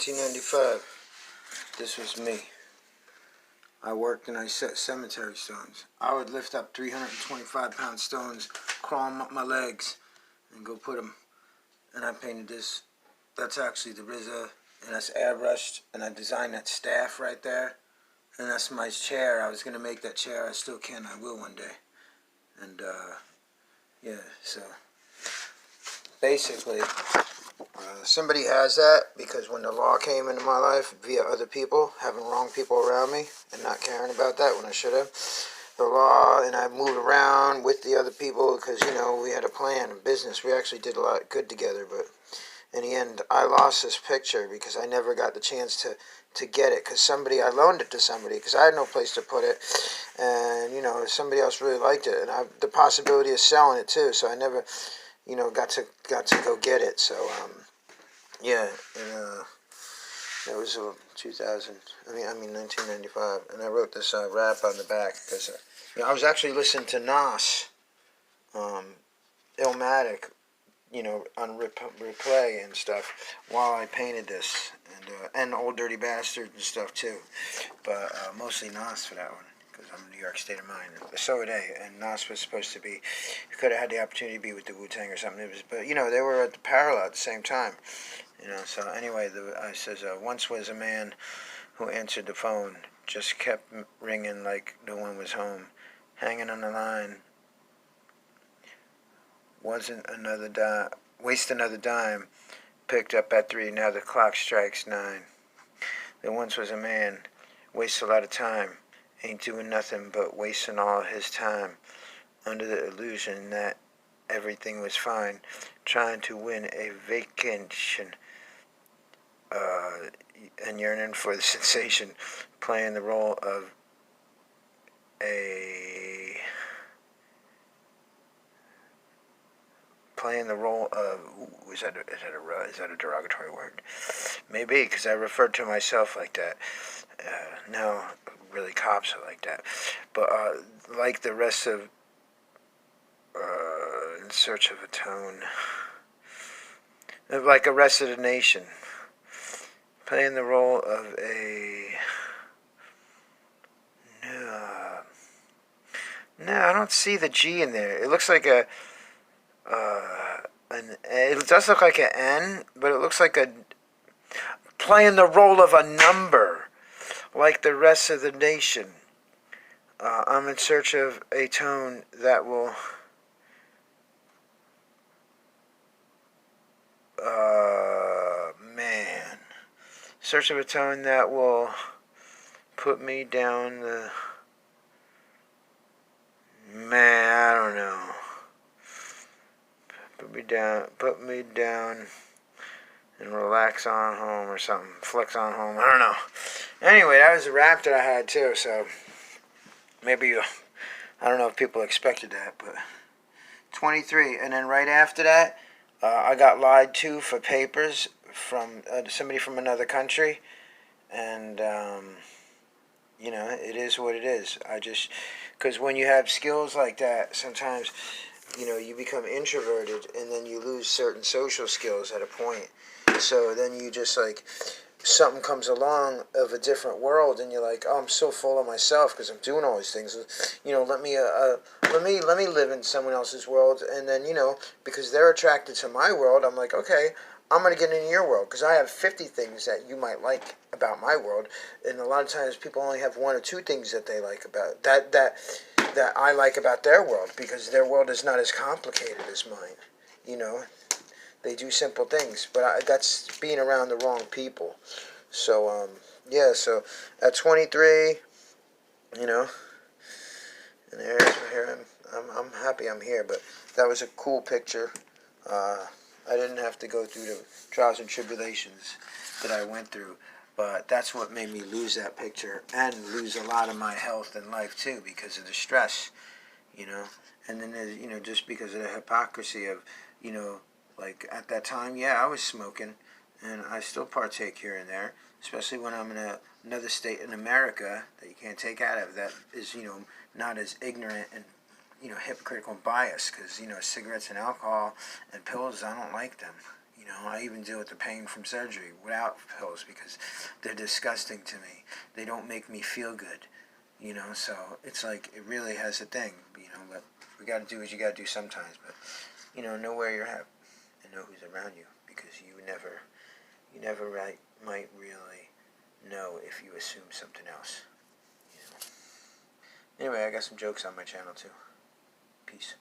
1995. This was me. I worked and I set cemetery stones. I would lift up 325-pound stones, crawl them up my legs, and go put them. And I painted this. That's actually the RZA, and that's airbrushed. And I designed that staff right there. And that's my chair. I was going to make that chair. I still can. I will one day. And, yeah, so basically, somebody has that because when the law came into my life via other people, having wrong people around me and not caring about that when I should have, the law, and I moved around with the other people because, you know, we had a plan, a business. We actually did a lot of good together, but in the end, I lost this picture because I never got the chance to get it because I loaned it to somebody because I had no place to put it, and, you know, somebody else really liked it, and the possibility of selling it too, so I never, you know, got to go get it. So yeah, and that was 1995, and I wrote this rap on the back because you know, I was actually listening to Nas, Illmatic, you know, on replay and stuff while I painted this, and Old Dirty Bastard and stuff too, but mostly Nas for that one. I'm a New York State of mind. So were they, and Nas was supposed to be. You could have had the opportunity to be with the Wu-Tang or something. But you know, they were at the parallel at the same time. You know, so anyway, I says once was a man who answered the phone, just kept ringing like no one was home, hanging on the line. Waste another dime. Picked up at 3. Now the clock strikes 9. There once was a man, wastes a lot of time. Ain't doing nothing but wasting all his time under the illusion that everything was fine, trying to win a vacation and yearning for the sensation, playing the role of is that a derogatory word? Maybe, because I referred to myself like that. No, really cops are like that. But like the rest of In Search of a Tone, like a Rest of the Nation, playing the role of no, I don't see the G in there. It looks like it does look like an N, but it looks like playing the role of a number, like the rest of the nation. I'm in search of a tone that will search of a tone that will put me down the I don't know. Put me down and relax on home or something. Flex on home. I don't know. Anyway, that was a rap that I had too, so maybe I don't know if people expected that, but 23. And then right after that, I got lied to for papers from somebody from another country, and you know, it is what it is. Because when you have skills like that, sometimes, you know, you become introverted, and then you lose certain social skills at a point. So then you just like, something comes along of a different world, and you're like, oh, I'm so full of myself because I'm doing all these things. You know, let me live in someone else's world, and then, you know, because they're attracted to my world, I'm like, okay, I'm gonna get into your world because I have 50 things that you might like about my world, and a lot of times people only have 1 or 2 things that they like about that I like about their world because their world is not as complicated as mine. You know. They do simple things, but that's being around the wrong people. So, yeah, so at 23, you know, and here I'm happy I'm here, but that was a cool picture. I didn't have to go through the trials and tribulations that I went through, but that's what made me lose that picture and lose a lot of my health and life too because of the stress, you know, and then, you know, just because of the hypocrisy of, you know, like at that time, yeah, I was smoking, and I still partake here and there, especially when I'm in another state in America that you can't take out of that is, you know, not as ignorant and, you know, hypocritical and biased because, you know, cigarettes and alcohol and pills, I don't like them. You know, I even deal with the pain from surgery without pills because they're disgusting to me. They don't make me feel good. You know, so it's like it really has a thing. You know, but we got to do what you got to do sometimes. But you know where you're at and know who's around you because you never might really know if you assume something else. You know. Anyway, I got some jokes on my channel too. Peace.